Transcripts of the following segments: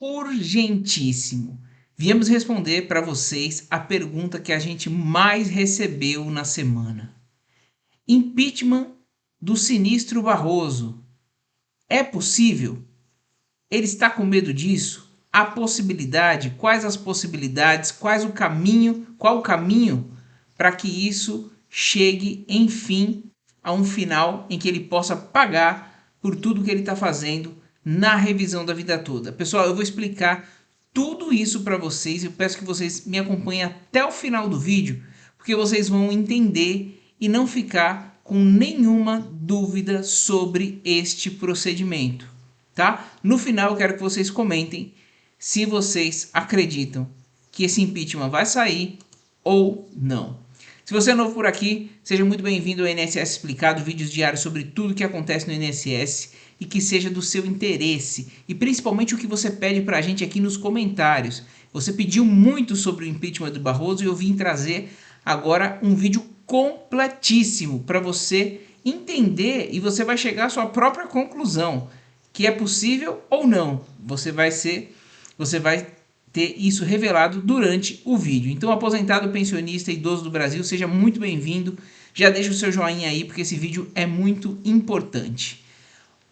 urgentíssimo. Viemos responder para vocês a pergunta que a gente mais recebeu na semana. Impeachment do sinistro Barroso. É possível? Ele está com medo disso? A possibilidade? Quais as possibilidades? Qual o caminho para que isso chegue, enfim, a um final em que ele possa pagar por tudo que ele está fazendo na revisão da vida toda. Pessoal, eu vou explicar tudo isso para vocês. Eu peço que vocês me acompanhem até o final do vídeo, porque vocês vão entender e não ficar com nenhuma dúvida sobre este procedimento, tá? No final eu quero que vocês comentem se vocês acreditam que esse impeachment vai sair ou não. Se você é novo por aqui, seja muito bem-vindo ao INSS Explicado, vídeos diários sobre tudo que acontece no INSS e que seja do seu interesse, e principalmente o que você pede para a gente aqui nos comentários. Você pediu muito sobre o impeachment do Barroso e eu vim trazer agora um vídeo completíssimo para você entender, e você vai chegar à sua própria conclusão, que é possível ou não. Você vai ter isso revelado durante o vídeo. Então, aposentado, pensionista, idoso do Brasil, seja muito bem-vindo. Já deixa o seu joinha aí, porque esse vídeo é muito importante.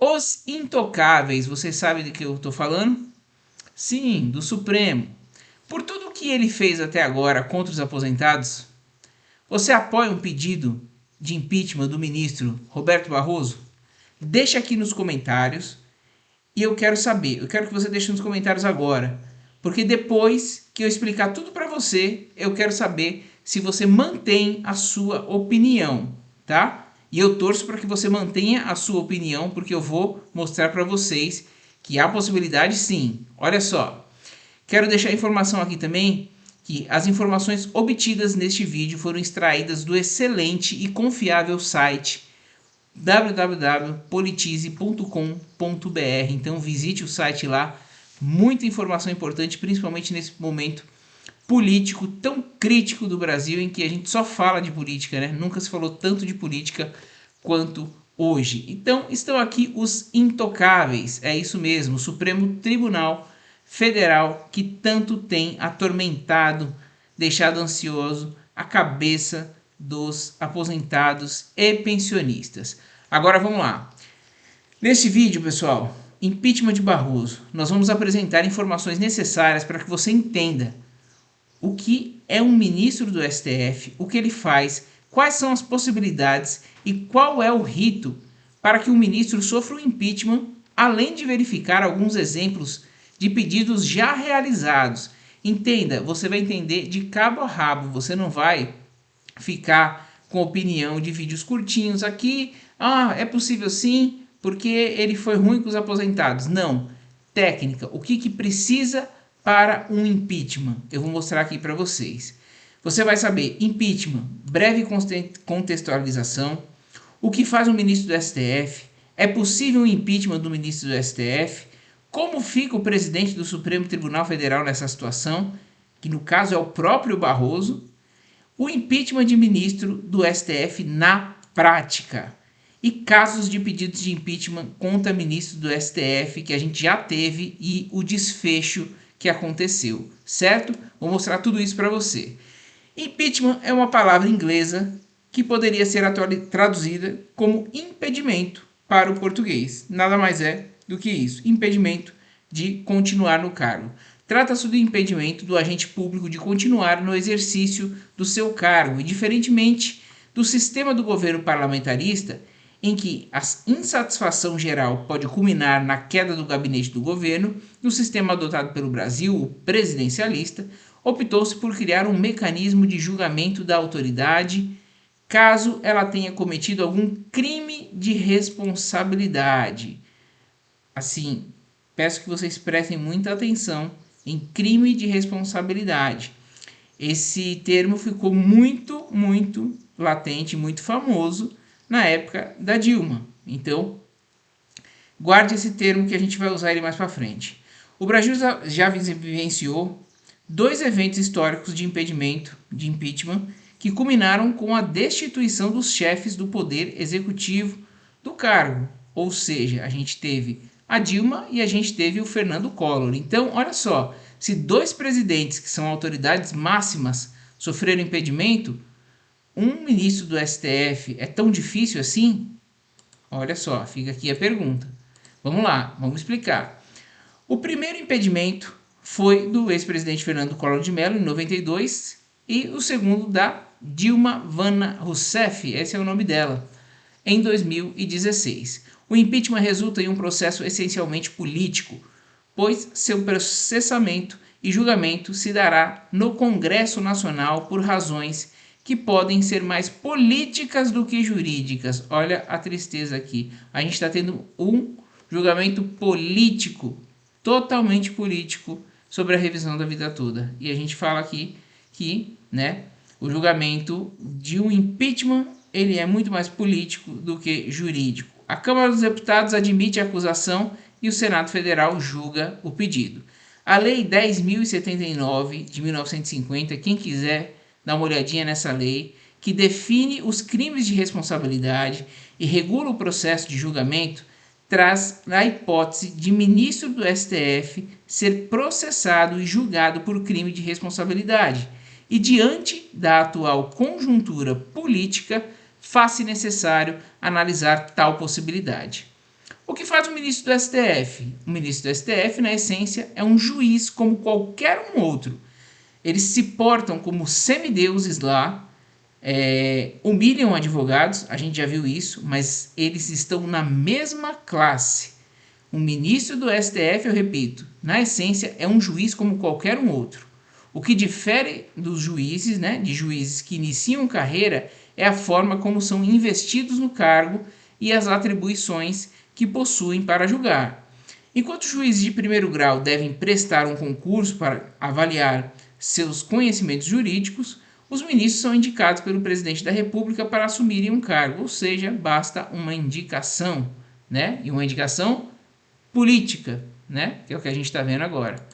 Os intocáveis, você sabe do que eu estou falando? Sim, do Supremo. Por tudo que ele fez até agora contra os aposentados, você apoia um pedido de impeachment do ministro Roberto Barroso? Deixa aqui nos comentários e eu quero saber. Eu quero que você deixe nos comentários agora, porque depois que eu explicar tudo para você, eu quero saber se você mantém a sua opinião, tá? E eu torço para que você mantenha a sua opinião, porque eu vou mostrar para vocês que há possibilidade sim. Olha só, quero deixar a informação aqui também que as informações obtidas neste vídeo foram extraídas do excelente e confiável site www.politize.com.br. Então visite o site lá, muita informação importante, principalmente nesse momento político tão crítico do Brasil, em que a gente só fala de política, né? Nunca se falou tanto de política quanto hoje. Então estão aqui os intocáveis, é isso mesmo, o Supremo Tribunal Federal, que tanto tem atormentado, deixado ansioso a cabeça dos aposentados e pensionistas. Agora vamos lá. Nesse vídeo, pessoal, impeachment de Barroso, nós vamos apresentar informações necessárias para que você entenda o que é um ministro do STF, o que ele faz, quais são as possibilidades e qual é o rito para que um ministro sofra um impeachment, além de verificar alguns exemplos de pedidos já realizados. Entenda, você vai entender de cabo a rabo, você não vai ficar com opinião de vídeos curtinhos aqui. É possível sim, porque ele foi ruim com os aposentados. Não. Técnica, o que precisa para um impeachment? Eu vou mostrar aqui para vocês. Você vai saber impeachment, breve contextualização, o que faz um ministro do STF, é possível um impeachment do ministro do STF, como fica o presidente do Supremo Tribunal Federal nessa situação, que no caso é o próprio Barroso, o impeachment de ministro do STF na prática e casos de pedidos de impeachment contra ministro do STF que a gente já teve e o desfecho que aconteceu, certo? Vou mostrar tudo isso para você. Impeachment é uma palavra inglesa que poderia ser traduzida como impedimento para o português. Nada mais é do que isso, impedimento de continuar no cargo. Trata-se do impedimento do agente público de continuar no exercício do seu cargo, e diferentemente do sistema do governo parlamentarista, em que a insatisfação geral pode culminar na queda do gabinete do governo, no sistema adotado pelo Brasil, o presidencialista, optou-se por criar um mecanismo de julgamento da autoridade caso ela tenha cometido algum crime de responsabilidade. Assim, peço que vocês prestem muita atenção em crime de responsabilidade. Esse termo ficou muito latente, muito famoso na época da Dilma. Então, guarde esse termo que a gente vai usar ele mais para frente. O Brasil já vivenciou 2 eventos históricos de impedimento, de impeachment, que culminaram com a destituição dos chefes do poder executivo do cargo. Ou seja, a gente teve a Dilma e a gente teve o Fernando Collor. Então, olha só, se dois presidentes que são autoridades máximas sofreram impedimento, um ministro do STF é tão difícil assim? Olha só, fica aqui a pergunta. Vamos lá, vamos explicar. O primeiro impedimento foi do ex-presidente Fernando Collor de Mello, em 92, e o segundo da Dilma Vana Rousseff, esse é o nome dela, em 2016. O impeachment resulta em um processo essencialmente político, pois seu processamento e julgamento se dará no Congresso Nacional por razões que podem ser mais políticas do que jurídicas. Olha a tristeza aqui. A gente está tendo um julgamento político, totalmente político, sobre a revisão da vida toda. E a gente fala aqui que, né, o julgamento de um impeachment ele é muito mais político do que jurídico. A Câmara dos Deputados admite a acusação e o Senado Federal julga o pedido. A Lei 10.079 de 1950, quem quiser dar uma olhadinha nessa lei, que define os crimes de responsabilidade e regula o processo de julgamento, traz a hipótese de ministro do STF ser processado e julgado por crime de responsabilidade. E diante da atual conjuntura política, faz-se necessário analisar tal possibilidade. O que faz o ministro do STF? O ministro do STF, na essência, é um juiz como qualquer um outro. Eles se portam como semideuses lá, humilham advogados, a gente já viu isso, mas eles estão na mesma classe. O ministro do STF, eu repito, na essência é um juiz como qualquer um outro. O que difere dos juízes, né, de juízes que iniciam carreira, é a forma como são investidos no cargo e as atribuições que possuem para julgar. Enquanto os juízes de primeiro grau devem prestar um concurso para avaliar seus conhecimentos jurídicos, os ministros são indicados pelo presidente da República para assumirem um cargo, ou seja, basta uma indicação, né? E uma indicação política, né? Que é o que a gente está vendo agora.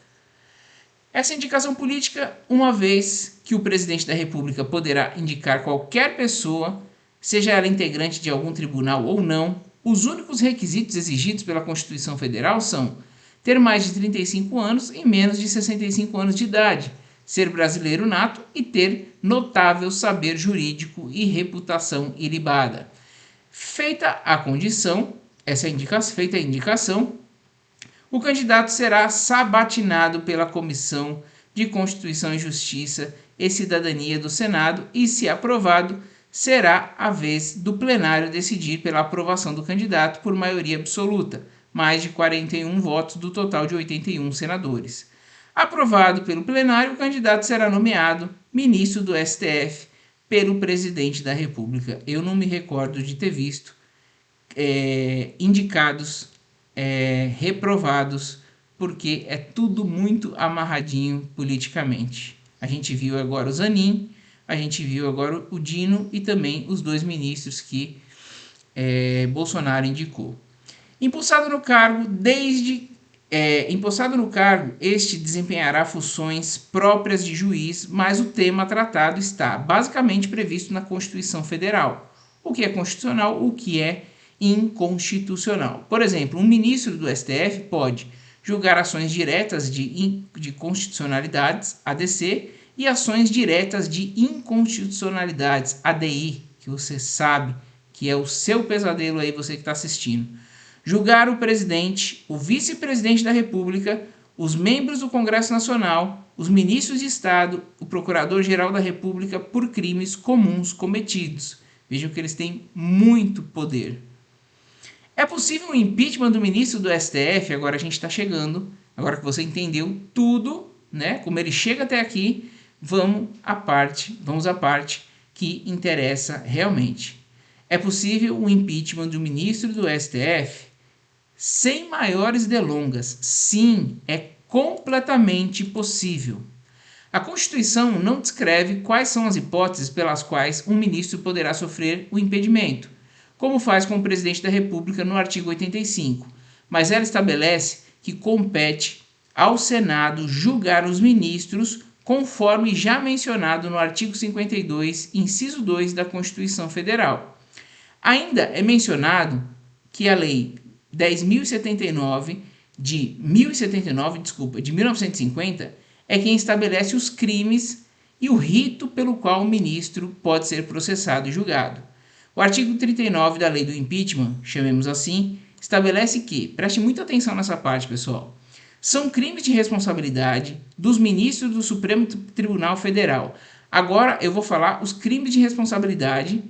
Essa indicação política, uma vez que o presidente da República poderá indicar qualquer pessoa, seja ela integrante de algum tribunal ou não, os únicos requisitos exigidos pela Constituição Federal são ter mais de 35 anos e menos de 65 anos de idade, ser brasileiro nato e ter notável saber jurídico e reputação ilibada. Feita a condição, feita a indicação, o candidato será sabatinado pela Comissão de Constituição e Justiça e Cidadania do Senado e, se aprovado, será a vez do plenário decidir pela aprovação do candidato por maioria absoluta, mais de 41 votos do total de 81 senadores. Aprovado pelo plenário, o candidato será nomeado ministro do STF pelo presidente da República. Eu não me recordo de ter visto indicados reprovados, porque é tudo muito amarradinho politicamente. A gente viu agora o Zanin, a gente viu agora o Dino e também os dois ministros que Bolsonaro indicou. Empossado no cargo, este desempenhará funções próprias de juiz, mas o tema tratado está basicamente previsto na Constituição Federal. O que é constitucional, o que é inconstitucional. Por exemplo, um ministro do STF pode julgar ações diretas de constitucionalidades, ADC, e ações diretas de inconstitucionalidades, ADI, que você sabe que é o seu pesadelo aí, você que está assistindo. Julgar o presidente, o vice-presidente da República, os membros do Congresso Nacional, os ministros de Estado, o Procurador-Geral da República por crimes comuns cometidos. Vejam que eles têm muito poder. É possível um impeachment do ministro do STF? Agora a gente está chegando, agora que você entendeu tudo, né? Como ele chega até aqui, vamos à parte que interessa realmente. É possível um impeachment do ministro do STF? Sem maiores delongas, sim, é completamente possível. A Constituição não descreve quais são as hipóteses pelas quais um ministro poderá sofrer o impedimento, como faz com o presidente da República no artigo 85, mas ela estabelece que compete ao Senado julgar os ministros conforme já mencionado no artigo 52, inciso 2 da Constituição Federal. Ainda é mencionado que a Lei 10.079 de 1079, desculpa, de 1950, é quem estabelece os crimes e o rito pelo qual o ministro pode ser processado e julgado. O artigo 39 da lei do impeachment, chamemos assim, estabelece que, preste muita atenção nessa parte, pessoal, são crimes de responsabilidade dos ministros do Supremo Tribunal Federal. Agora eu vou falar os crimes de responsabilidade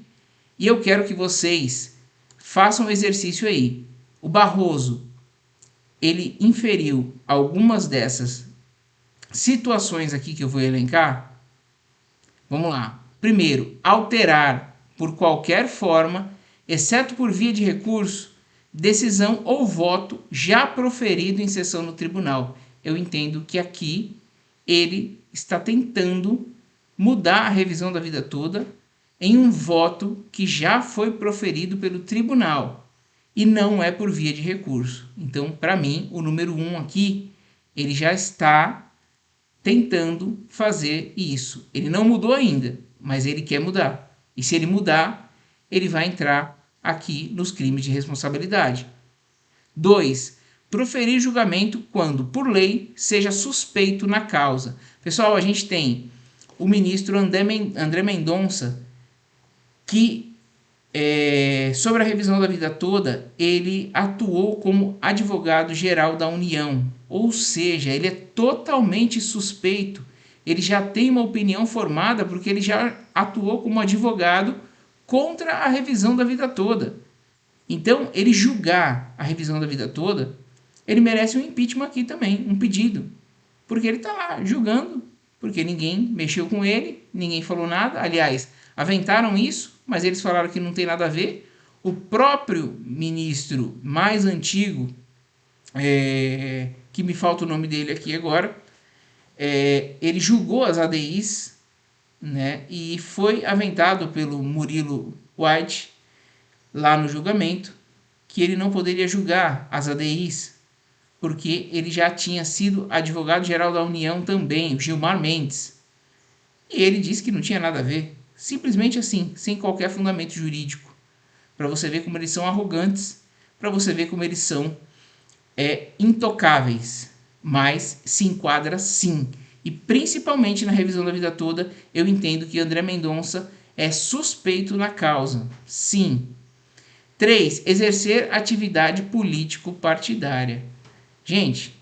e eu quero que vocês façam um exercício aí. O Barroso, ele inferiu algumas dessas situações aqui que eu vou elencar. Vamos lá. Primeiro, alterar por qualquer forma, exceto por via de recurso, decisão ou voto já proferido em sessão no tribunal. Eu entendo que aqui ele está tentando mudar a revisão da vida toda em um voto que já foi proferido pelo tribunal e não é por via de recurso. Então, para mim, o número 1 aqui, ele já está tentando fazer isso. Ele não mudou ainda, mas ele quer mudar. E se ele mudar, ele vai entrar aqui nos crimes de responsabilidade. 2. Proferir julgamento quando, por lei, seja suspeito na causa. Pessoal, a gente tem o ministro André Mendonça, que sobre a revisão da vida toda, ele atuou como advogado-geral da União, ou seja, ele é totalmente suspeito, ele já tem uma opinião formada porque ele já atuou como advogado contra a revisão da vida toda. Então, ele julgar a revisão da vida toda, ele merece um impeachment aqui também, um pedido, porque ele está lá julgando, porque ninguém mexeu com ele, ninguém falou nada, aliás, aventaram isso, mas eles falaram que não tem nada a ver. O próprio ministro mais antigo, que me falta o nome dele aqui agora, ele julgou as ADIs, né, e foi aventado pelo Murilo White, lá no julgamento, que ele não poderia julgar as ADIs, porque ele já tinha sido advogado-geral da União também, o Gilmar Mendes. E ele disse que não tinha nada a ver. Simplesmente assim, sem qualquer fundamento jurídico. Para você ver como eles são arrogantes, para você ver como eles são intocáveis. Mas se enquadra sim. E principalmente na revisão da vida toda, eu entendo que André Mendonça é suspeito na causa. Sim. 3. Exercer atividade político-partidária. Gente,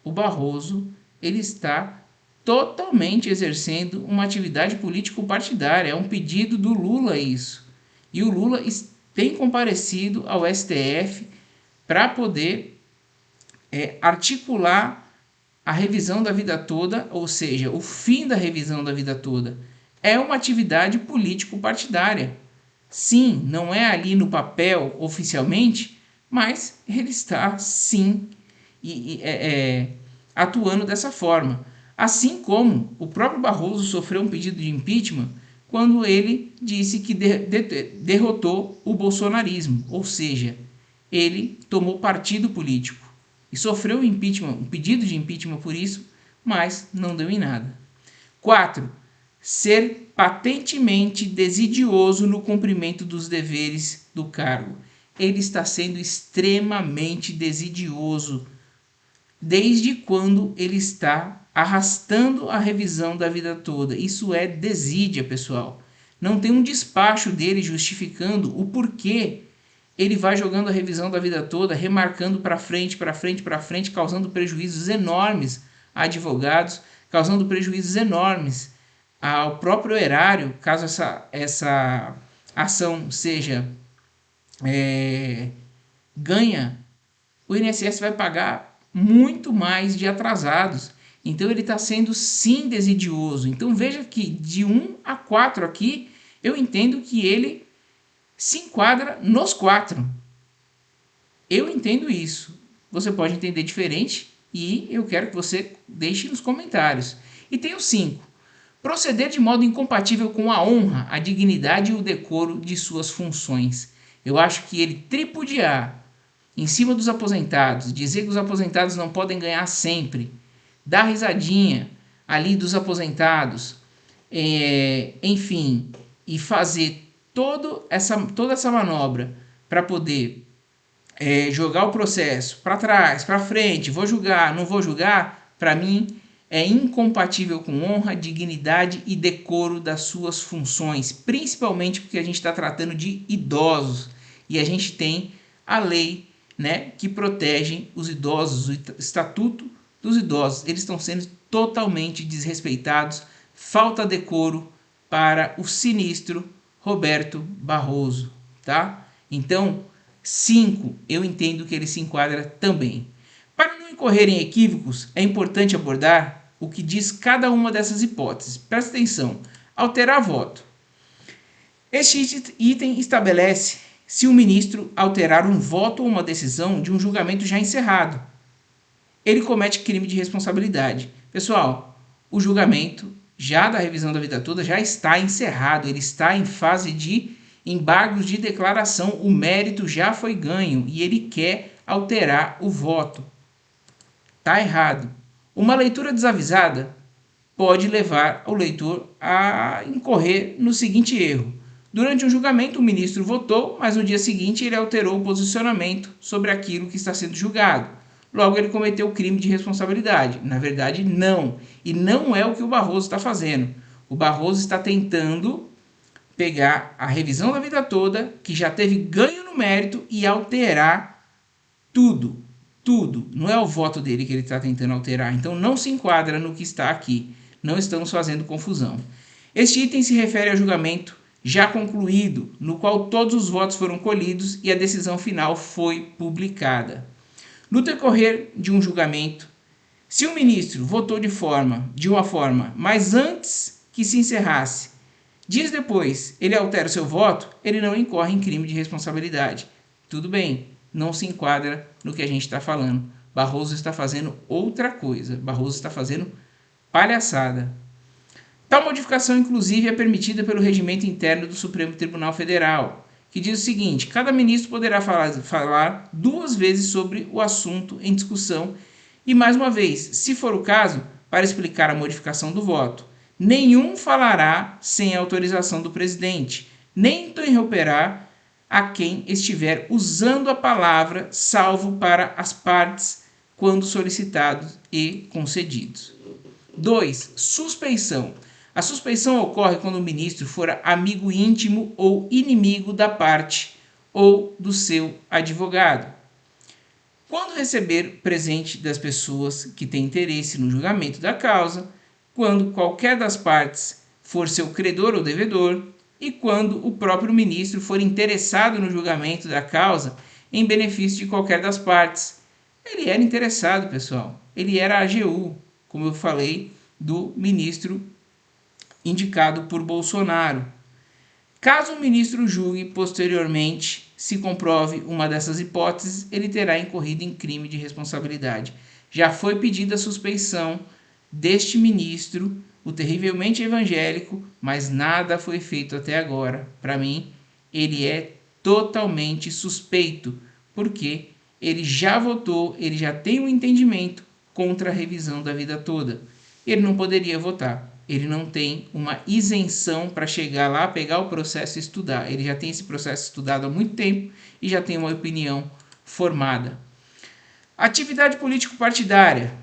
o Barroso, ele está totalmente exercendo uma atividade político-partidária. É um pedido do Lula isso. E o Lula tem comparecido ao STF para poder articular a revisão da vida toda, ou seja, o fim da revisão da vida toda. É uma atividade político-partidária. Sim, não é ali no papel oficialmente, mas ele está sim atuando dessa forma. Assim como o próprio Barroso sofreu um pedido de impeachment quando ele disse que derrotou o bolsonarismo, ou seja, ele tomou partido político e sofreu um pedido de impeachment por isso, mas não deu em nada. 4. Ser patentemente desidioso no cumprimento dos deveres do cargo. Ele está sendo extremamente desidioso desde quando ele está arrastando a revisão da vida toda. Isso é desídia, pessoal. Não tem um despacho dele justificando o porquê ele vai jogando a revisão da vida toda, remarcando para frente, causando prejuízos enormes a advogados, causando prejuízos enormes ao próprio erário, caso essa ação seja ganha, o INSS vai pagar muito mais de atrasados. Então ele está sendo sim desidioso. Então veja que de 1 a 4 aqui, eu entendo que ele se enquadra nos 4. Eu entendo isso. Você pode entender diferente e eu quero que você deixe nos comentários. E tem o 5. Proceder de modo incompatível com a honra, a dignidade e o decoro de suas funções. Eu acho que ele tripudiar em cima dos aposentados, dizer que os aposentados não podem ganhar sempre, dar risadinha ali dos aposentados, enfim, e fazer toda essa manobra para poder jogar o processo para trás, para frente, vou julgar, não vou julgar, para mim é incompatível com honra, dignidade e decoro das suas funções, principalmente porque a gente está tratando de idosos e a gente tem a lei, né, que protege os idosos, o Estatuto dos Idosos. Eles estão sendo totalmente desrespeitados, falta decoro para o sinistro Roberto Barroso, tá? Então, 5, eu entendo que ele se enquadra também. Para não incorrer em equívocos, é importante abordar o que diz cada uma dessas hipóteses. Presta atenção. Alterar voto. Este item estabelece se o ministro alterar um voto ou uma decisão de um julgamento já encerrado. Ele comete crime de responsabilidade. Pessoal, o julgamento já da revisão da vida toda já está encerrado. Ele está em fase de embargos de declaração. O mérito já foi ganho e ele quer alterar o voto. Está errado. Uma leitura desavisada pode levar o leitor a incorrer no seguinte erro. Durante um julgamento, o ministro votou, mas no dia seguinte ele alterou o posicionamento sobre aquilo que está sendo julgado. Logo, ele cometeu o crime de responsabilidade. Na verdade, não. E não é o que o Barroso está fazendo. O Barroso está tentando pegar a revisão da vida toda, que já teve ganho no mérito, e alterar tudo. Tudo. Não é o voto dele que ele está tentando alterar. Então, não se enquadra no que está aqui. Não estamos fazendo confusão. Este item se refere ao julgamento já concluído, no qual todos os votos foram colhidos e a decisão final foi publicada. No decorrer de um julgamento, se o ministro votou de uma forma, mas antes que se encerrasse, dias depois ele altera o seu voto, ele não incorre em crime de responsabilidade. Tudo bem, não se enquadra no que a gente está falando. Barroso está fazendo outra coisa. Barroso está fazendo palhaçada. Tal modificação, inclusive, é permitida pelo regimento interno do Supremo Tribunal Federal, que diz o seguinte: cada ministro poderá falar 2 vezes sobre o assunto em discussão e, mais uma vez, se for o caso, para explicar a modificação do voto. Nenhum falará sem autorização do presidente, nem interromperá a quem estiver usando a palavra, salvo para as partes, quando solicitados e concedidos. 2. Suspeição. A suspeição ocorre quando o ministro for amigo íntimo ou inimigo da parte ou do seu advogado. Quando receber presente das pessoas que têm interesse no julgamento da causa, quando qualquer das partes for seu credor ou devedor, e quando o próprio ministro for interessado no julgamento da causa em benefício de qualquer das partes. Ele era interessado, pessoal. Ele era AGU, como eu falei, do ministro indicado por Bolsonaro. Caso o ministro julgue posteriormente, se comprove uma dessas hipóteses, ele terá incorrido em crime de responsabilidade. Já foi pedida a suspeição deste ministro, o terrivelmente evangélico, mas nada foi feito até agora. Para mim, ele é totalmente suspeito, porque ele já votou, ele já tem um entendimento contra a revisão da vida toda. Ele não poderia votar. Ele não tem uma isenção para chegar lá, pegar o processo e estudar. Ele já tem esse processo estudado há muito tempo e já tem uma opinião formada. Atividade político-partidária.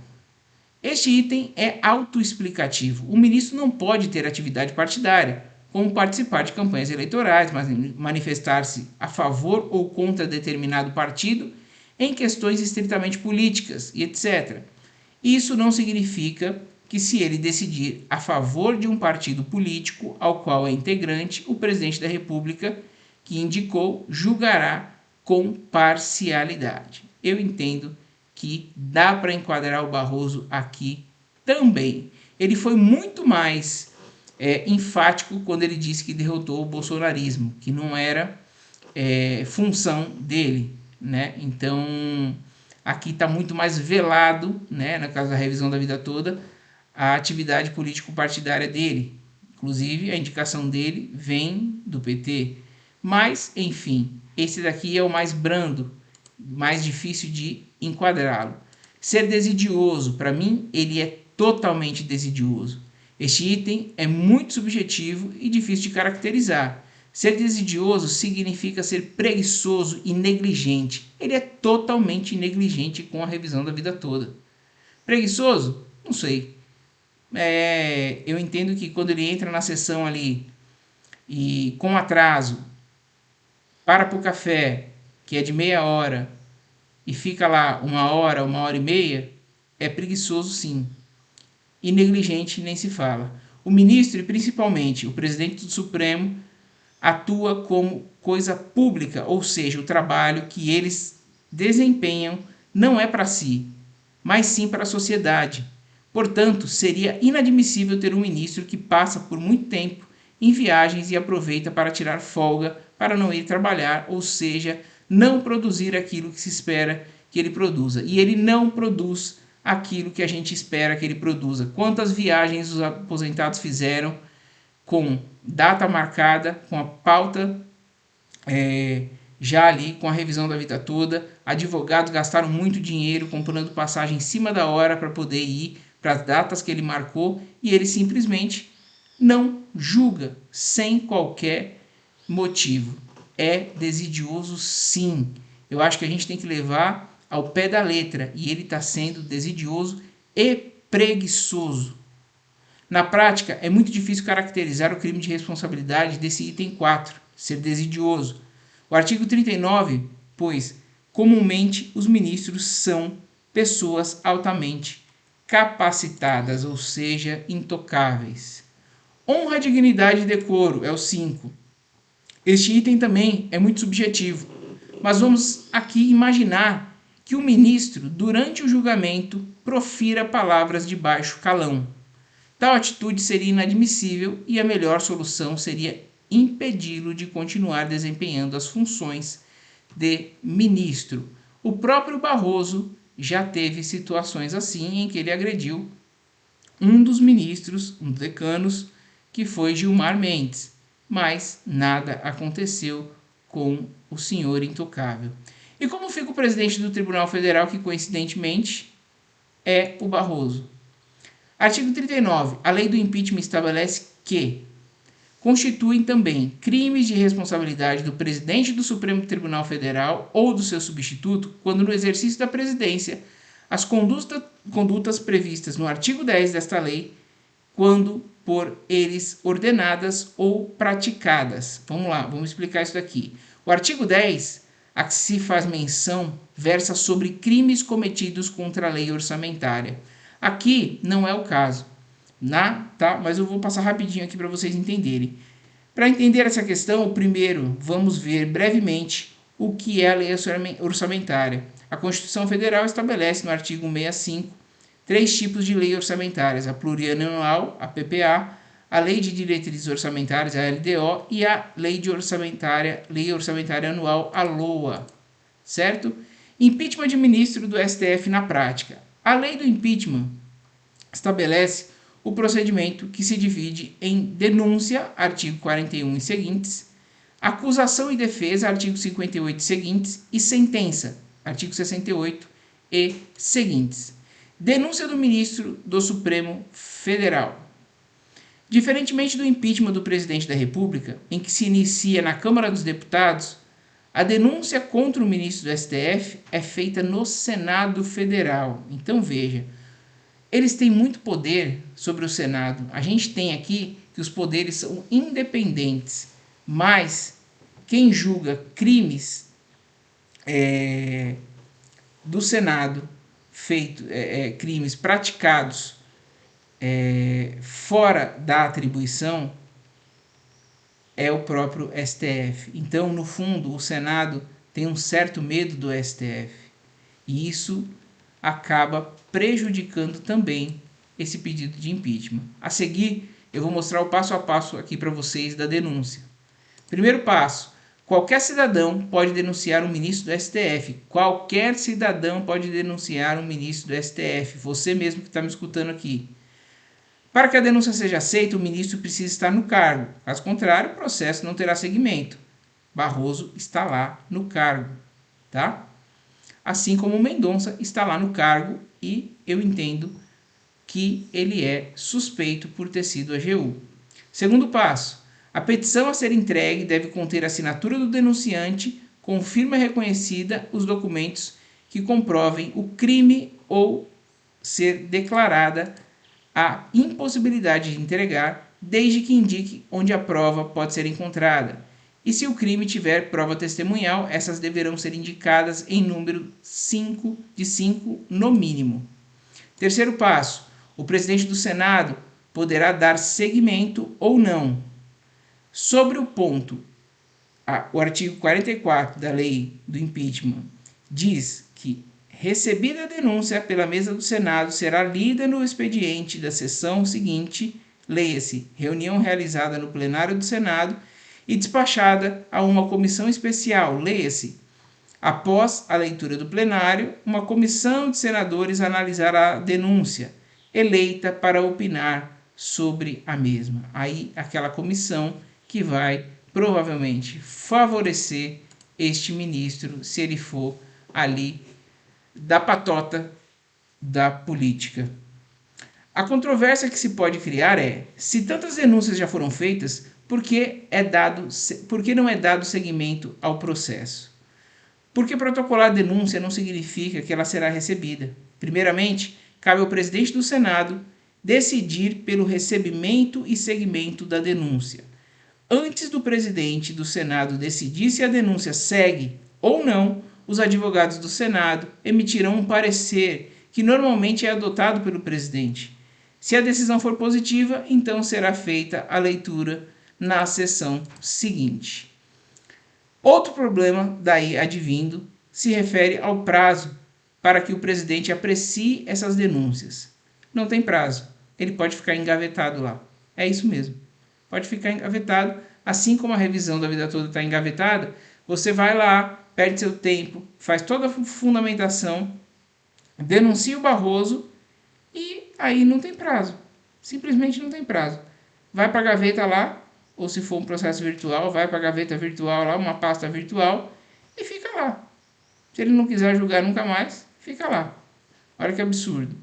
Este item é autoexplicativo. O ministro não pode ter atividade partidária, como participar de campanhas eleitorais, manifestar-se a favor ou contra determinado partido em questões estritamente políticas e etc. Isso não significa que, se ele decidir a favor de um partido político ao qual é integrante, o presidente da República que indicou julgará com parcialidade. Eu entendo que dá para enquadrar o Barroso aqui também. Ele foi muito mais enfático quando ele disse que derrotou o bolsonarismo, que não era função dele, né? Então, aqui está muito mais velado, né, na caso da revisão da vida toda, a atividade político-partidária dele. Inclusive, a indicação dele vem do PT. Mas, enfim, esse daqui é o mais brando, mais difícil de enquadrá-lo. Ser desidioso, para mim, ele é totalmente desidioso. Este item é muito subjetivo e difícil de caracterizar. Ser desidioso significa ser preguiçoso e negligente. Ele é totalmente negligente com a revisão da vida toda. Preguiçoso? Não sei. Eu entendo que quando ele entra na sessão ali e com atraso, para o café, que é de meia hora, e fica lá 1 hora e meia, é preguiçoso sim. E negligente nem se fala. O ministro e principalmente o presidente do Supremo atua como coisa pública, ou seja, o trabalho que eles desempenham não é para si, mas sim para a sociedade. Portanto, seria inadmissível ter um ministro que passa por muito tempo em viagens e aproveita para tirar folga para não ir trabalhar, ou seja, não produzir aquilo que se espera que ele produza. E ele não produz aquilo que a gente espera que ele produza. Quantas viagens os aposentados fizeram com data marcada, com a pauta já ali, com a revisão da vida toda. Advogados gastaram muito dinheiro comprando passagem em cima da hora para poder ir para as datas que ele marcou e ele simplesmente não julga sem qualquer motivo. É desidioso sim. Eu acho que a gente tem que levar ao pé da letra e ele está sendo desidioso e preguiçoso. Na prática, é muito difícil caracterizar o crime de responsabilidade desse item 4, ser desidioso. O artigo 39, pois, comumente os ministros são pessoas altamente capacitadas, ou seja, intocáveis. Honra, dignidade e decoro é o 5. Este item também é muito subjetivo, mas vamos aqui imaginar que o ministro, durante o julgamento, profira palavras de baixo calão. Tal atitude seria inadmissível e a melhor solução seria impedi-lo de continuar desempenhando as funções de ministro. O próprio Barroso já teve situações assim em que ele agrediu um dos ministros, um dos decanos, que foi Gilmar Mendes, mas nada aconteceu com o senhor intocável. E como fica o presidente do Tribunal Federal, que coincidentemente é o Barroso? Artigo 39. A lei do impeachment estabelece que constituem também crimes de responsabilidade do presidente do Supremo Tribunal Federal ou do seu substituto quando no exercício da presidência as condutas previstas no artigo 10 desta lei, quando por eles ordenadas ou praticadas. Vamos lá, vamos explicar isso daqui. O artigo 10, a que se faz menção, versa sobre crimes cometidos contra a lei orçamentária. Aqui não é o caso, tá? Mas eu vou passar rapidinho aqui para vocês entenderem. Para entender essa questão, primeiro vamos ver brevemente o que é a lei orçamentária. A Constituição Federal estabelece no artigo 65 3 tipos de lei orçamentárias: a plurianual, a PPA, a Lei de Diretrizes Orçamentárias, a LDO, e a Lei Orçamentária Anual, a LOA, certo? Impeachment de ministro do STF na prática. A lei do impeachment estabelece o procedimento que se divide em denúncia, artigo 41 e seguintes, acusação e defesa, artigo 58 e seguintes, e sentença, artigo 68 e seguintes. Denúncia do ministro do Supremo Federal. Diferentemente do impeachment do presidente da República, em que se inicia na Câmara dos Deputados, a denúncia contra o ministro do STF é feita no Senado Federal. Então veja, eles têm muito poder sobre o Senado. A gente tem aqui que os poderes são independentes, mas quem julga crimes do Senado, crimes praticados fora da atribuição, é o próprio STF. Então, no fundo, o Senado tem um certo medo do STF. E isso acaba prejudicando também esse pedido de impeachment. A seguir, eu vou mostrar o passo a passo aqui para vocês da denúncia. Primeiro passo: qualquer cidadão pode denunciar um ministro do STF. Qualquer cidadão pode denunciar um ministro do STF. Você mesmo que está me escutando aqui. Para que a denúncia seja aceita, o ministro precisa estar no cargo. Caso contrário, o processo não terá seguimento. Barroso está lá no cargo, tá? Assim como o Mendonça está lá no cargo e eu entendo que ele é suspeito por ter sido AGU. Segundo passo: A petição a ser entregue deve conter a assinatura do denunciante com firma reconhecida os documentos que comprovem o crime ou ser declarada a impossibilidade de entregar, desde que indique onde a prova pode ser encontrada. E se o crime tiver prova testemunhal, essas deverão ser indicadas em número 5 de 5 no mínimo. Terceiro passo, o presidente do Senado poderá dar seguimento ou não. Sobre o ponto, o artigo 44 da lei do impeachment diz que, recebida a denúncia pela mesa do Senado, será lida no expediente da sessão seguinte, leia-se, reunião realizada no plenário do Senado, e despachada a uma comissão especial, leia-se, após a leitura do plenário, uma comissão de senadores analisará a denúncia, eleita para opinar sobre a mesma. Aí, aquela comissão que vai provavelmente favorecer este ministro, se ele for ali da patota da política. A controvérsia que se pode criar é, se tantas denúncias já foram feitas, por que não é dado seguimento ao processo? Porque protocolar denúncia não significa que ela será recebida. Primeiramente, cabe ao presidente do Senado decidir pelo recebimento e seguimento da denúncia. Antes do presidente do Senado decidir se a denúncia segue ou não, os advogados do Senado emitirão um parecer que normalmente é adotado pelo presidente. Se a decisão for positiva, então será feita a leitura na sessão seguinte. Outro problema daí advindo se refere ao prazo para que o presidente aprecie essas denúncias. Não tem prazo, ele pode ficar engavetado lá. É isso mesmo, pode ficar engavetado, assim como a revisão da vida toda está engavetada, você vai lá, perde seu tempo, faz toda a fundamentação, denuncia o Barroso e aí não tem prazo, simplesmente não tem prazo. Vai para a gaveta lá, ou se for um processo virtual, vai para a gaveta virtual lá, uma pasta virtual, e fica lá. Se ele não quiser julgar nunca mais, fica lá. Olha que absurdo.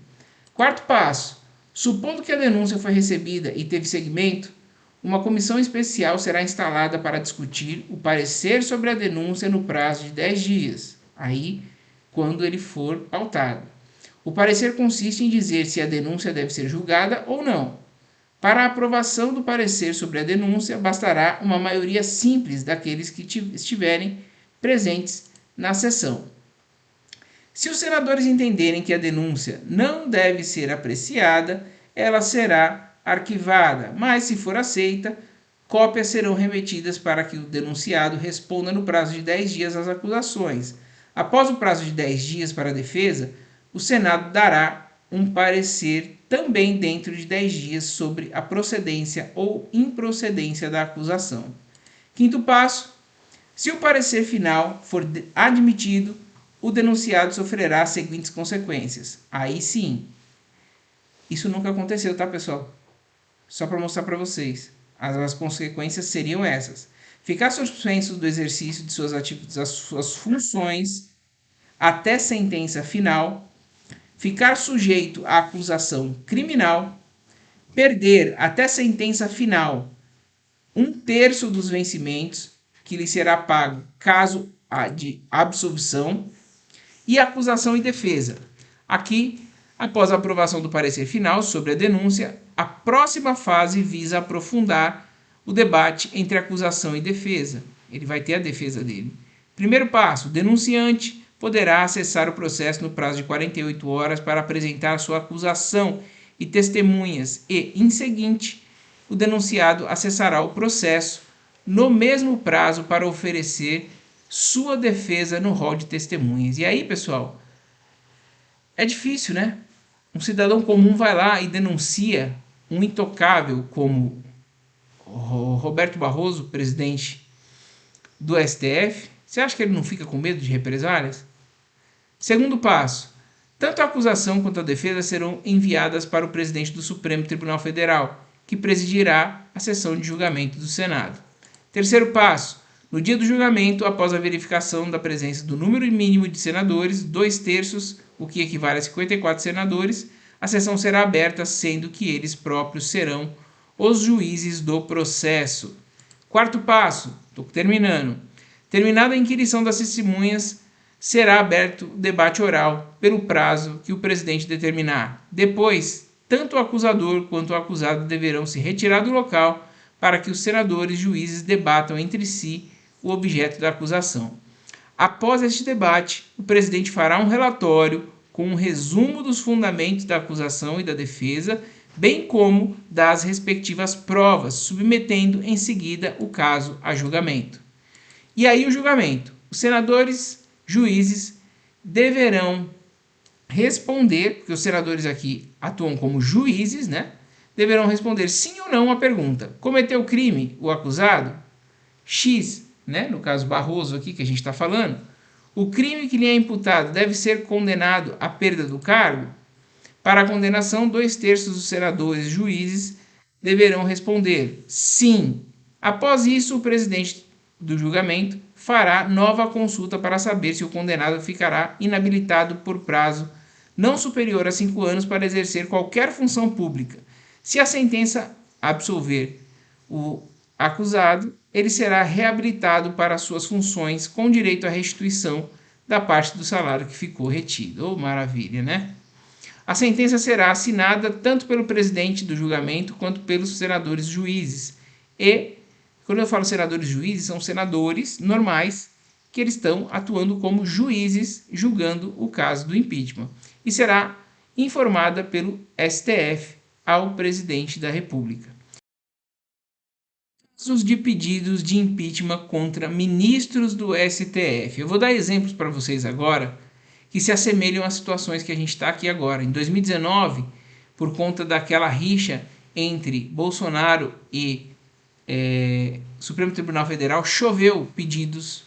Quarto passo, supondo que a denúncia foi recebida e teve seguimento, uma comissão especial será instalada para discutir o parecer sobre a denúncia no prazo de 10 dias, aí quando ele for pautado. O parecer consiste em dizer se a denúncia deve ser julgada ou não. Para a aprovação do parecer sobre a denúncia, bastará uma maioria simples daqueles que estiverem presentes na sessão. Se os senadores entenderem que a denúncia não deve ser apreciada, ela será arquivada, mas se for aceita, cópias serão remetidas para que o denunciado responda no prazo de 10 dias às acusações. Após o prazo de 10 dias para a defesa, o Senado dará um parecer também dentro de 10 dias sobre a procedência ou improcedência da acusação. Quinto passo, se o parecer final for admitido, o denunciado sofrerá as seguintes consequências. Aí sim, isso nunca aconteceu, tá, pessoal? Só para mostrar para vocês. As consequências seriam essas. Ficar suspenso do exercício de suas funções até sentença final, ficar sujeito à acusação criminal, perder até sentença final 1/3 dos vencimentos que lhe será pago caso de absolvição, e acusação e defesa. Aqui, após a aprovação do parecer final sobre a denúncia, a próxima fase visa aprofundar o debate entre acusação e defesa. Ele vai ter a defesa dele. Primeiro passo, o denunciante poderá acessar o processo no prazo de 48 horas para apresentar sua acusação e testemunhas e, em seguinte, o denunciado acessará o processo no mesmo prazo para oferecer sua defesa no rol de testemunhas. E aí, pessoal, é difícil, né? Um cidadão comum vai lá e denuncia um intocável como Roberto Barroso, presidente do STF. Você acha que ele não fica com medo de represálias? Segundo passo, tanto a acusação quanto a defesa serão enviadas para o presidente do Supremo Tribunal Federal, que presidirá a sessão de julgamento do Senado. Terceiro passo, no dia do julgamento, após a verificação da presença do número mínimo de senadores, 2/3, o que equivale a 54 senadores, a sessão será aberta, sendo que eles próprios serão os juízes do processo. Quarto passo, estou terminando. Terminada a inquirição das testemunhas, será aberto debate oral pelo prazo que o presidente determinar. Depois, tanto o acusador quanto o acusado deverão se retirar do local para que os senadores e juízes debatam entre si o objeto da acusação. Após este debate, o presidente fará um relatório com um resumo dos fundamentos da acusação e da defesa, bem como das respectivas provas, submetendo em seguida o caso a julgamento. E aí o julgamento. Os senadores, juízes, deverão responder, porque os senadores aqui atuam como juízes, né? Deverão responder sim ou não à pergunta. Cometeu crime o acusado? X, né? No caso Barroso aqui que a gente está falando. O crime que lhe é imputado deve ser condenado à perda do cargo? Para a condenação, 2/3 dos senadores e juízes deverão responder sim. Após isso, o presidente do julgamento fará nova consulta para saber se o condenado ficará inabilitado por prazo não superior a 5 anos para exercer qualquer função pública. Se a sentença absolver o acusado, ele será reabilitado para suas funções com direito à restituição da parte do salário que ficou retido. Oh, maravilha, né? A sentença será assinada tanto pelo presidente do julgamento quanto pelos senadores e juízes. E, quando eu falo senadores e juízes, são senadores normais que eles estão atuando como juízes julgando o caso do impeachment. E será informada pelo STF ao presidente da República. Casos de pedidos de impeachment contra ministros do STF. Eu vou dar exemplos para vocês agora que se assemelham às situações que a gente está aqui agora. Em 2019, por conta daquela rixa entre Bolsonaro e Supremo Tribunal Federal, choveram pedidos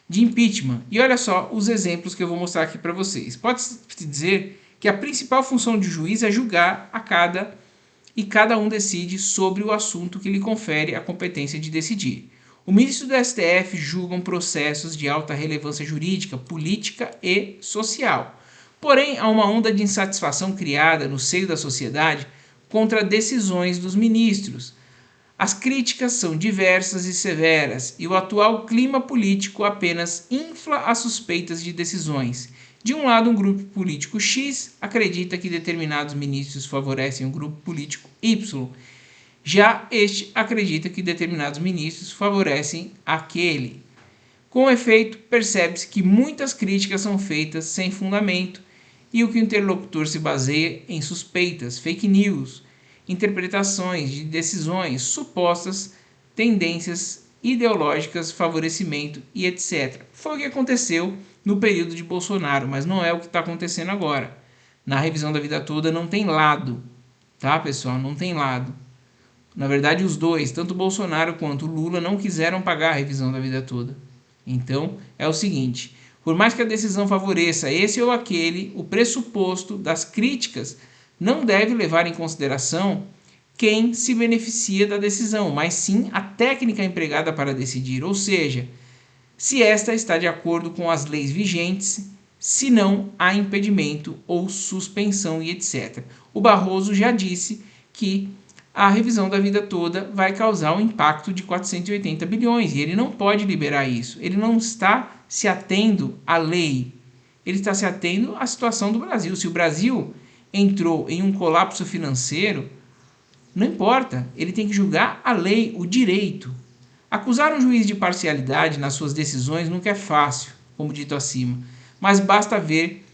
de impeachment. E olha só os exemplos que eu vou mostrar aqui para vocês. Pode-se dizer que a principal função de juiz é julgar e cada um decide sobre o assunto que lhe confere a competência de decidir. O ministro do STF julgam processos de alta relevância jurídica, política e social. Porém, há uma onda de insatisfação criada no seio da sociedade contra decisões dos ministros. As críticas são diversas e severas, e o atual clima político apenas infla as suspeitas de decisões. De um lado, um grupo político X acredita que determinados ministros favorecem o grupo político Y. Já este acredita que determinados ministros favorecem aquele. Com efeito, percebe-se que muitas críticas são feitas sem fundamento e o que o interlocutor se baseia em suspeitas, fake news, interpretações de decisões, supostas tendências ideológicas, favorecimento e etc. Foi o que aconteceu no período de Bolsonaro, mas não é o que está acontecendo agora. Na revisão da vida toda não tem lado, tá, pessoal? Não tem lado. Na verdade, os dois, tanto Bolsonaro quanto Lula, não quiseram pagar a revisão da vida toda. Então, é o seguinte, por mais que a decisão favoreça esse ou aquele, o pressuposto das críticas não deve levar em consideração quem se beneficia da decisão, mas sim a técnica empregada para decidir, ou seja, se esta está de acordo com as leis vigentes, se não há impedimento ou suspensão e etc. O Barroso já disse que a revisão da vida toda vai causar um impacto de 480 bilhões e ele não pode liberar isso. Ele não está se atendo à lei, ele está se atendo à situação do Brasil. Se o Brasil entrou em um colapso financeiro, não importa, ele tem que julgar a lei, o direito. Acusar um juiz de parcialidade nas suas decisões nunca é fácil, como dito acima, mas basta ver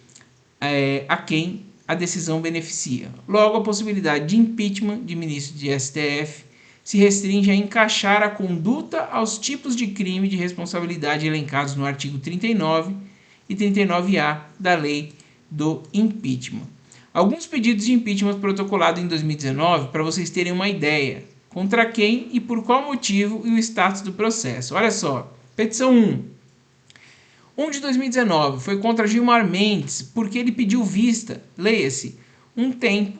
a quem a decisão beneficia. Logo, a possibilidade de impeachment de ministro de STF se restringe a encaixar a conduta aos tipos de crime de responsabilidade elencados no artigo 39 e 39A da lei do impeachment. Alguns pedidos de impeachment protocolados em 2019, para vocês terem uma ideia, contra quem e por qual motivo e o status do processo. Olha só, petição 1 de 2019 foi contra Gilmar Mendes, porque ele pediu vista, leia-se, um tempo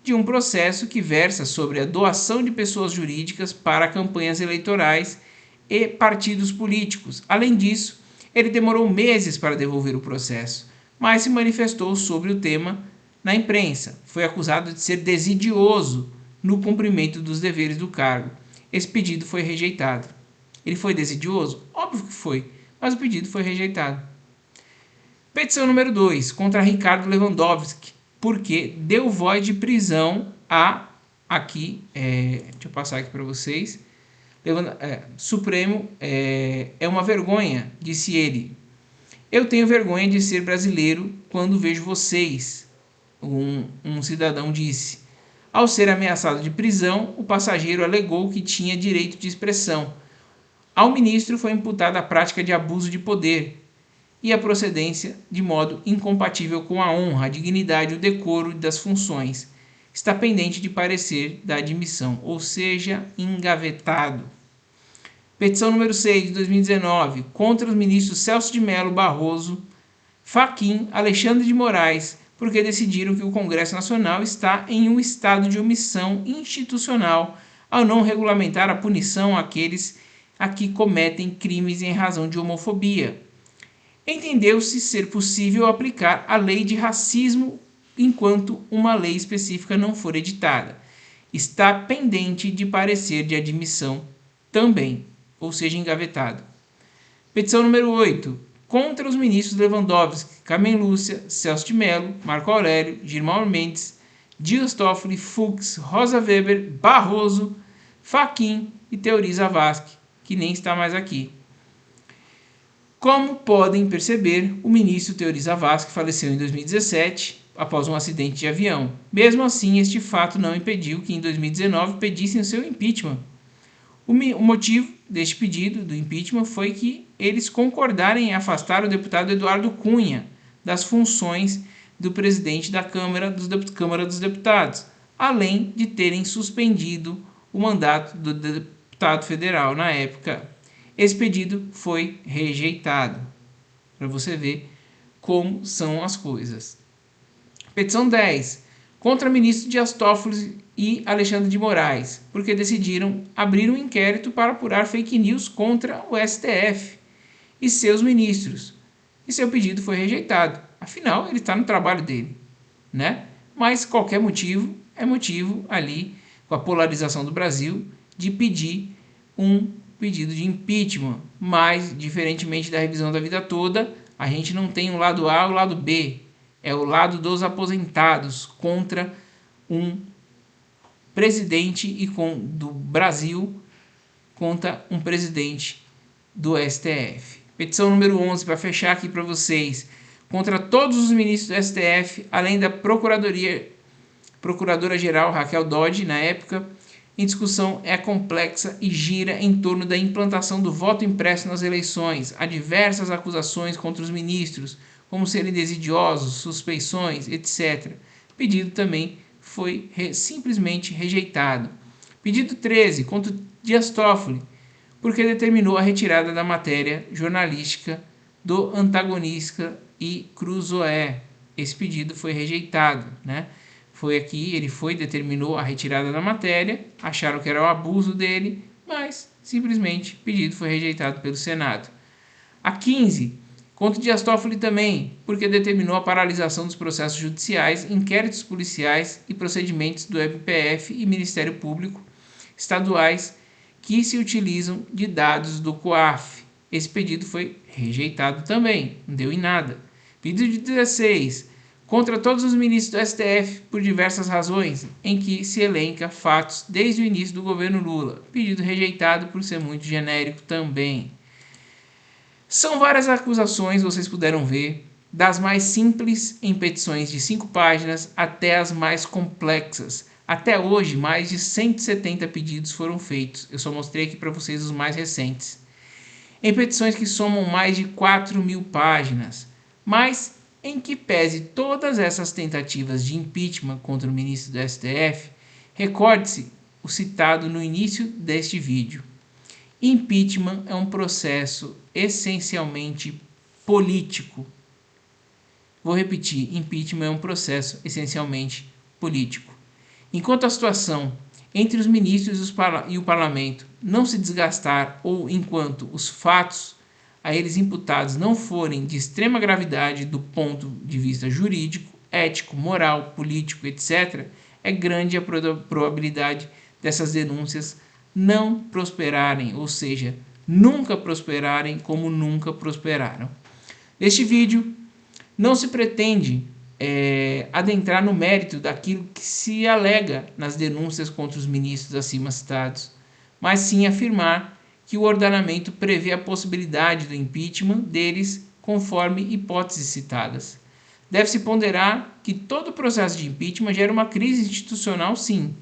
de um processo que versa sobre a doação de pessoas jurídicas para campanhas eleitorais e partidos políticos. Além disso, ele demorou meses para devolver o processo, mas se manifestou sobre o tema na imprensa. Foi acusado de ser desidioso no cumprimento dos deveres do cargo. esse pedido foi rejeitado. Ele foi desidioso? Óbvio que foi, mas o pedido foi rejeitado. Petição número 2, contra Ricardo Lewandowski, porque deu voz de prisão deixa eu passar aqui para vocês. Supremo é uma vergonha, disse ele. Eu tenho vergonha de ser brasileiro quando vejo vocês, um cidadão disse. Ao ser ameaçado de prisão, o passageiro alegou que tinha direito de expressão. Ao ministro foi imputada a prática de abuso de poder e a procedência de modo incompatível com a honra, a dignidade e o decoro das funções. Está pendente de parecer da admissão, ou seja, engavetado. Petição número 6 de 2019, contra os ministros Celso de Mello, Barroso, Fachin, Alexandre de Moraes, porque decidiram que o Congresso Nacional está em um estado de omissão institucional ao não regulamentar a punição àqueles a que cometem crimes em razão de homofobia. Entendeu-se ser possível aplicar a lei de racismo enquanto uma lei específica não for editada. Está pendente de parecer de admissão também, ou seja, engavetado. Petição número 8. Contra os ministros Lewandowski, Carmen Lúcia, Celso de Mello, Marco Aurélio, Gilmar Mendes, Dias Toffoli, Fux, Rosa Weber, Barroso, Fachin e Teori Zavascki, que nem está mais aqui. Como podem perceber, o ministro Teori Zavascki faleceu em 2017 após um acidente de avião. Mesmo assim, este fato não impediu que em 2019 pedissem o seu impeachment. O motivo deste pedido do impeachment foi que eles concordaram em afastar o deputado Eduardo Cunha das funções do presidente da Câmara dos Deputados, além de terem suspendido o mandato do deputado federal na época. Esse pedido foi rejeitado, para você ver como são as coisas. Petição 10. Contra ministro Dias Toffoli e Alexandre de Moraes, porque decidiram abrir um inquérito para apurar fake news contra o STF e seus ministros. E seu pedido foi rejeitado. Afinal, ele está no trabalho dele, né? Mas qualquer motivo é motivo ali, com a polarização do Brasil, de pedir um pedido de impeachment. Mas, diferentemente da revisão da vida toda, a gente não tem o lado A e o lado B. É o lado dos aposentados contra um presidente do Brasil contra um presidente do STF. Petição número 11, para fechar aqui para vocês. Contra todos os ministros do STF, além da Procuradora-Geral Raquel Dodge, na época, em discussão é complexa e gira em torno da implantação do voto impresso nas eleições. Há diversas acusações contra os ministros, como serem desidiosos, suspeições, etc. O pedido também foi simplesmente rejeitado. Pedido 13, contra Dias Toffoli, porque determinou a retirada da matéria jornalística do antagonista e Cruzoé. Esse pedido foi rejeitado, né? Determinou a retirada da matéria, acharam que era o abuso dele, mas simplesmente o pedido foi rejeitado pelo Senado. A 15, contra Dias Toffoli também, porque determinou a paralisação dos processos judiciais, inquéritos policiais e procedimentos do MPF e Ministério Público estaduais que se utilizam de dados do COAF. Esse pedido foi rejeitado também, não deu em nada. Pedido de 16, contra todos os ministros do STF por diversas razões, em que se elenca fatos desde o início do governo Lula. Pedido rejeitado por ser muito genérico também. São várias acusações, vocês puderam ver, das mais simples em petições de 5 páginas até as mais complexas. Até hoje, mais de 170 pedidos foram feitos. Eu só mostrei aqui para vocês os mais recentes. Em petições que somam mais de 4.000 páginas, mas em que pese todas essas tentativas de impeachment contra o ministro do STF, recorde-se o citado no início deste vídeo. Impeachment é um processo essencialmente político. Vou repetir, impeachment é um processo essencialmente político. Enquanto a situação entre os ministros e o parlamento não se desgastar ou enquanto os fatos a eles imputados não forem de extrema gravidade do ponto de vista jurídico, ético, moral, político, etc., é grande a probabilidade dessas denúncias não prosperarem, ou seja, nunca prosperarem como nunca prosperaram. Neste vídeo, não se pretende adentrar no mérito daquilo que se alega nas denúncias contra os ministros acima citados, mas sim afirmar que o ordenamento prevê a possibilidade do impeachment deles conforme hipóteses citadas. Deve-se ponderar que todo processo de impeachment gera uma crise institucional, sim.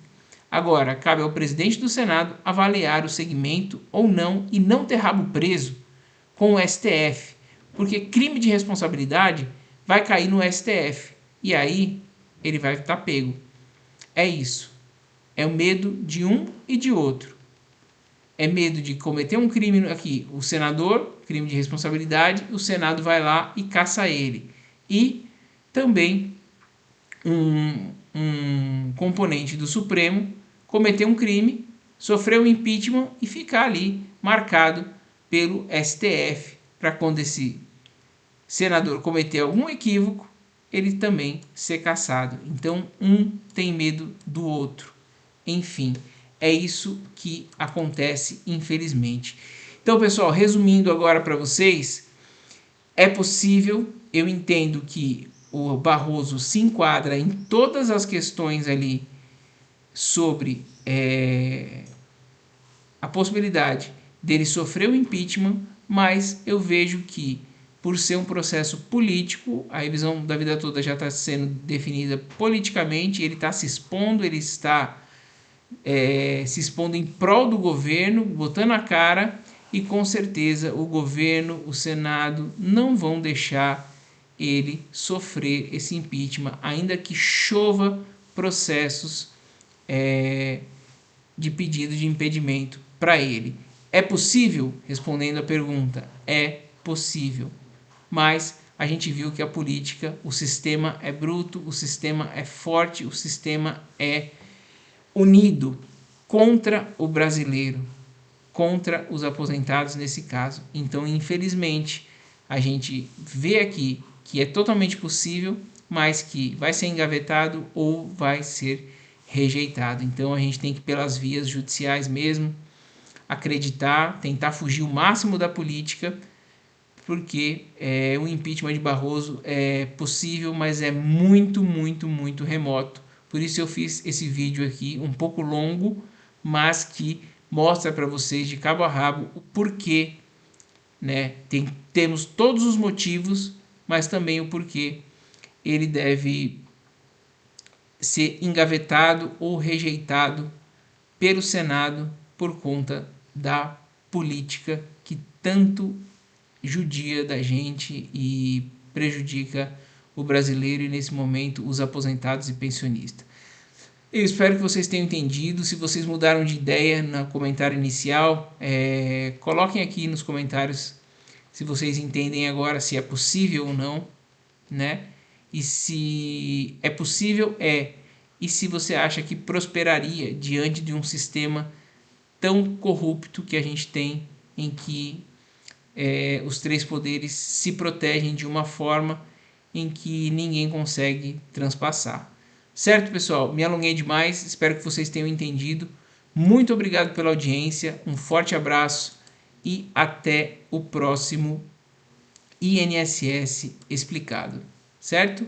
Agora, cabe ao presidente do Senado avaliar o segmento ou não e não ter rabo preso com o STF, porque crime de responsabilidade vai cair no STF e aí ele vai estar pego. É isso. É o medo de um e de outro. É medo de cometer um crime aqui, o senador, crime de responsabilidade, o Senado vai lá e caça ele. E também um componente do Supremo cometer um crime, sofrer um impeachment e ficar ali marcado pelo STF para quando esse senador cometer algum equívoco, ele também ser cassado. Então, um tem medo do outro. Enfim, é isso que acontece, infelizmente. Então, pessoal, resumindo agora para vocês, é possível, eu entendo que o Barroso se enquadra em todas as questões ali sobre a possibilidade dele sofrer o impeachment, mas eu vejo que, por ser um processo político, a revisão da vida toda já está sendo definida politicamente, ele está se expondo, ele está se expondo em prol do governo, botando a cara, e com certeza o governo, o Senado não vão deixar ele sofrer esse impeachment, ainda que chova processos de pedido de impedimento para ele. É possível? Respondendo a pergunta, é possível. Mas a gente viu que a política, o sistema é bruto, o sistema é forte, o sistema é unido contra o brasileiro, contra os aposentados nesse caso. Então, infelizmente, a gente vê aqui que é totalmente possível, mas que vai ser engavetado ou vai ser rejeitado. Então, a gente tem que ir pelas vias judiciais mesmo, acreditar, tentar fugir o máximo da política, porque o impeachment de Barroso é possível, mas é muito, muito, muito remoto. Por isso eu fiz esse vídeo aqui, um pouco longo, mas que mostra para vocês de cabo a rabo o porquê, né? Temos todos os motivos, mas também o porquê ele deve ser engavetado ou rejeitado pelo Senado por conta da política que tanto judia da gente e prejudica o brasileiro e, nesse momento, os aposentados e pensionistas. Eu espero que vocês tenham entendido. Se vocês mudaram de ideia no comentário inicial, coloquem aqui nos comentários se vocês entendem agora se é possível ou não, né? E se é possível, e se você acha que prosperaria diante de um sistema tão corrupto que a gente tem, em que os três poderes se protegem de uma forma em que ninguém consegue transpassar. Certo, pessoal? Me alonguei demais, espero que vocês tenham entendido. Muito obrigado pela audiência, um forte abraço e até o próximo INSS Explicado. Certo?